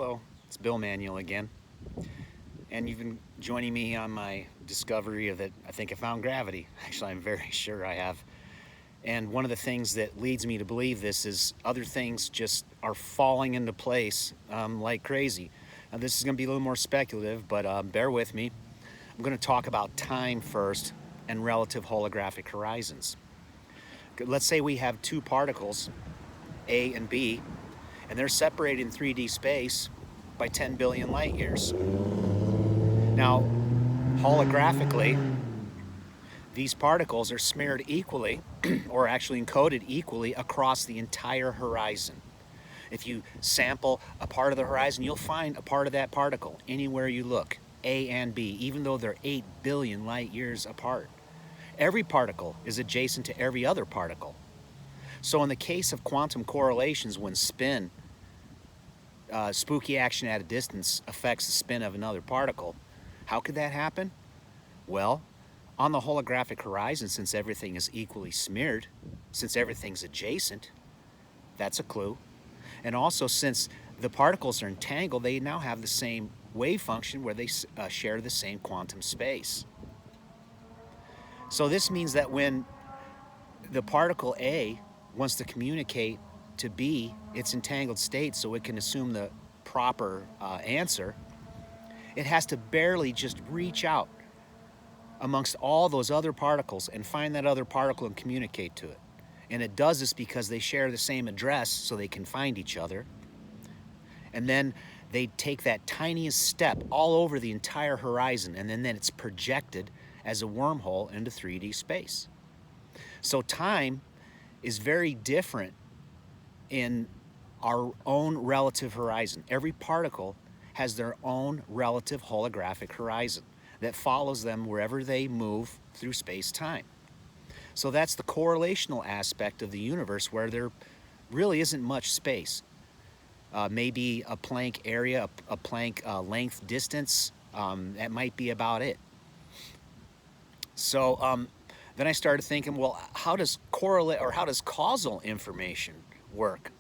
Hello, it's Bill Manuel again, and you've been joining me on my discovery of that I think I found gravity. Actually, I'm very sure I have. And one of the things that leads me to believe this is other things just are falling into place like crazy. Now, this is going to be a little more speculative, but bear with me. I'm going to talk about time first and relative holographic horizons. Let's say we have two particles, A and B, and they're separated in 3D space by 10 billion light years. Now, holographically, these particles are smeared equally, or actually encoded equally, across the entire horizon. If you sample a part of the horizon, you'll find a part of that particle anywhere you look, A and B, even though they're 8 billion light years apart. Every particle is adjacent to every other particle. So in the case of quantum correlations, when spin, spooky action at a distance affects the spin of another particle, how could that happen? Well, on the holographic horizon, since everything is equally smeared, since everything's adjacent, that's a clue. And also, since the particles are entangled, they now have the same wave function where they share the same quantum space. So this means that when the particle A wants to communicate to B its entangled state so it can assume the proper answer, it has to barely just reach out amongst all those other particles and find that other particle and communicate to it. And it does this because they share the same address, so they can find each other. And then they take that tiniest step all over the entire horizon, and then it's projected as a wormhole into 3D space. So time is very different in our own relative horizon. Every particle has their own relative holographic horizon that follows them wherever they move through space-time. So that's the correlational aspect of the universe, where there really isn't much space. Maybe a Planck area, a Planck length distance, that might be about it. So then I started thinking, well, how does causal information work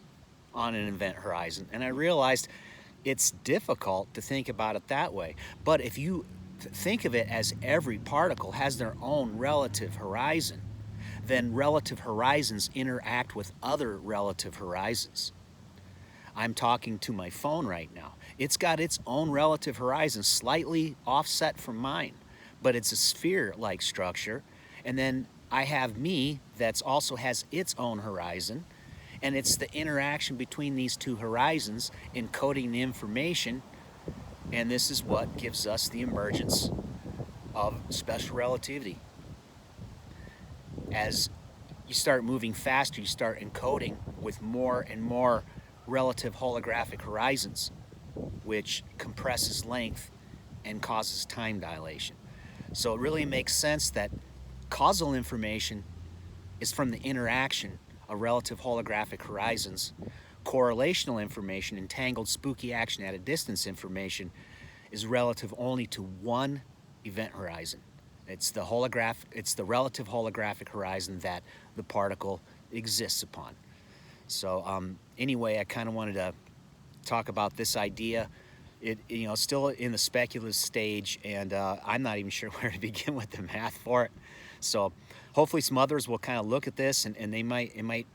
on an event horizon? And I realized it's difficult to think about it that way. But if you think of it as every particle has their own relative horizon, then relative horizons interact with other relative horizons. I'm talking to my phone right now. It's got its own relative horizon, slightly offset from mine, but it's a sphere-like structure. And then I have me that also has its own horizon, and it's the interaction between these two horizons encoding the information, and this is what gives us the emergence of special relativity. As you start moving faster, you start encoding with more and more relative holographic horizons, which compresses length and causes time dilation. So it really makes sense that causal information is from the interaction of relative holographic horizons. Correlational information, entangled spooky action at a distance information, is relative only to one event horizon. It's the relative holographic horizon that the particle exists upon. So anyway, I kind of wanted to talk about this idea. It's still in the speculative stage, and I'm not even sure where to begin with the math for it. So hopefully some others will kind of look at this, and it might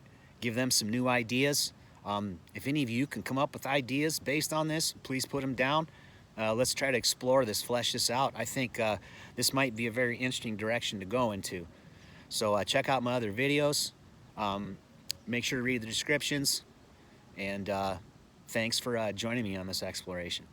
give them some new ideas. If any of you can come up with ideas based on this, please put them down. Let's try to explore this, flesh this out. I think this might be a very interesting direction to go into. So check out my other videos. Make sure to read the descriptions, and thanks for joining me on this exploration.